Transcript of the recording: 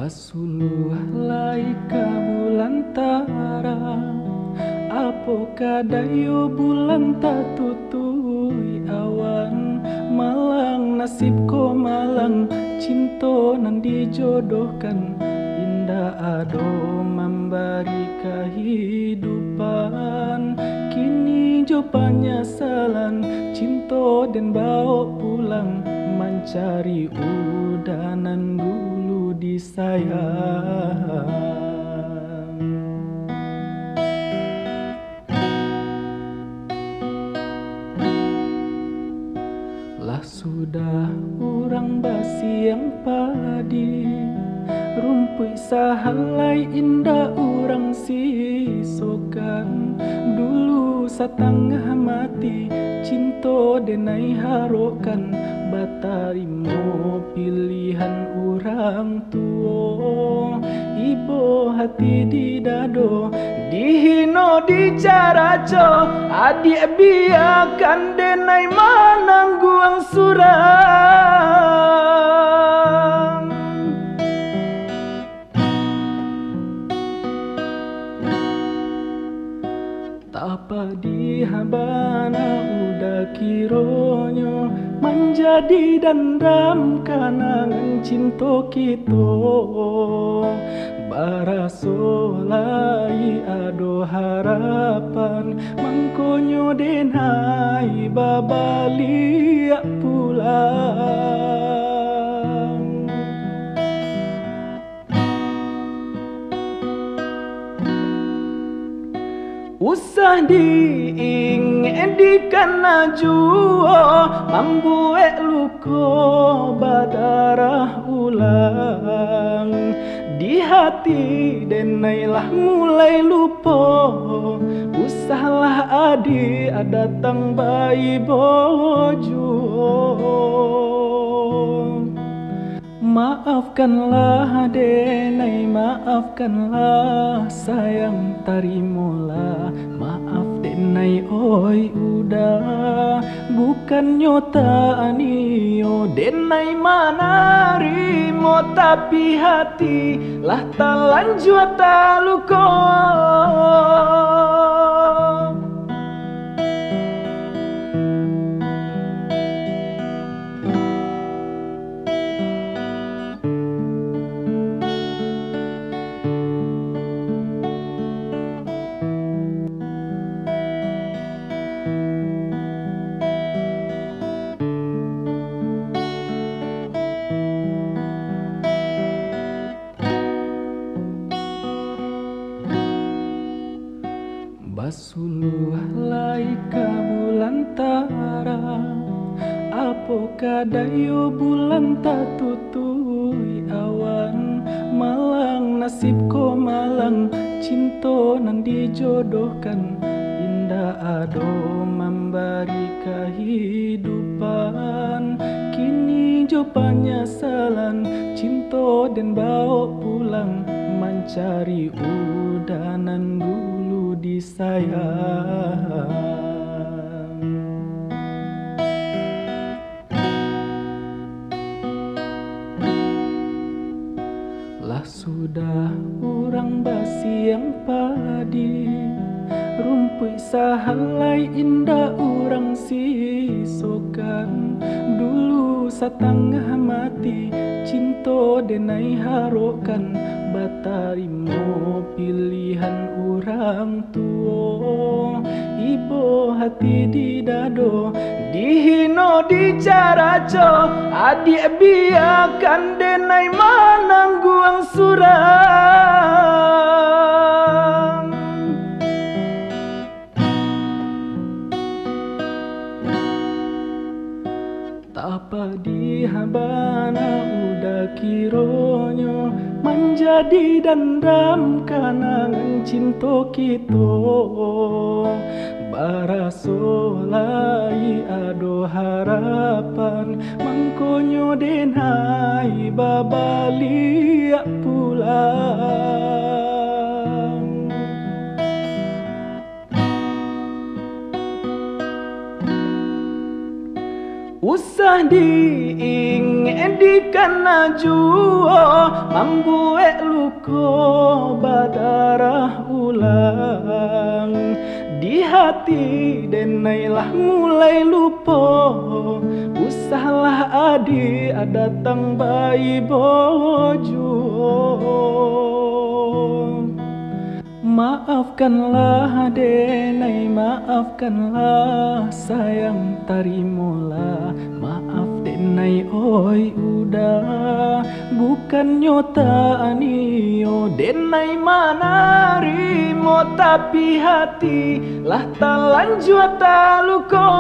Basuluh laika bulantara, apo kadayo bulan tatutui awan. Malang nasib ko malang, cinta nan dijodohkan. Indah ado memberi kehidupan, kini jo penyesalan. Cinta dan bawa pulang, mencari udanan dulu disayang. Lah sudah orang basi yang padi, rumput sahalai indah orang sisokan. Dulu setengah mati, cinta denai harokan. Batarimo pilihan orang tua, ibu hati di dado, dihino dicaraco. Adik biarkan denai manangguang surang. Tapa di habana udah kironyo, menjadi dandam kanangan cinta kita. Barasolai ado harapan, mangkonyo denai babaliak pulang. Usah diingedikan najuo, membuat luko badarah ulang. Di hati denailah mulai lupa, usahlah adik datang bayi bojo. Maafkanlah denai, maafkanlah sayang, tarimolah. Maaf denai oi udah, bukan nyota anio. Denai manarimo, tapi hati lah talanjua taluko. Basuluh laika bulantara, apo kadayo bulan tatutui awan. Malang nasib ko malang, cinta nan dijodohkan. Indah ado memberi kehidupan, kini jo penyesalan. Cinta dan bawa pulang, mencari udanan dulu disayang. Lah sudah orang basi yang padi, rumput sahalai indah orang sisokan. Dulu setengah mati, cinta denai harokan. Batarimo pilihan orang tua, ibu hati di dado, dihino dicaraco. Adik biarkan denai manangguang surang. Tapa di habana udah kironyo, menjadi dandam kanangan cinta kita. Barasolai ado harapan, mangkonyo denai babaliak pulang. Usah diingedikan najuo membuat luko badarah ulang di hati denailah mulai lupo. Usahlah adi datang bayi bojo. Maafkanlah denai, maafkanlah sayang tarimola. Maaf denai oi udah bukan nyota anio. Denai mana rimo tapi hati lah talanjua taluko.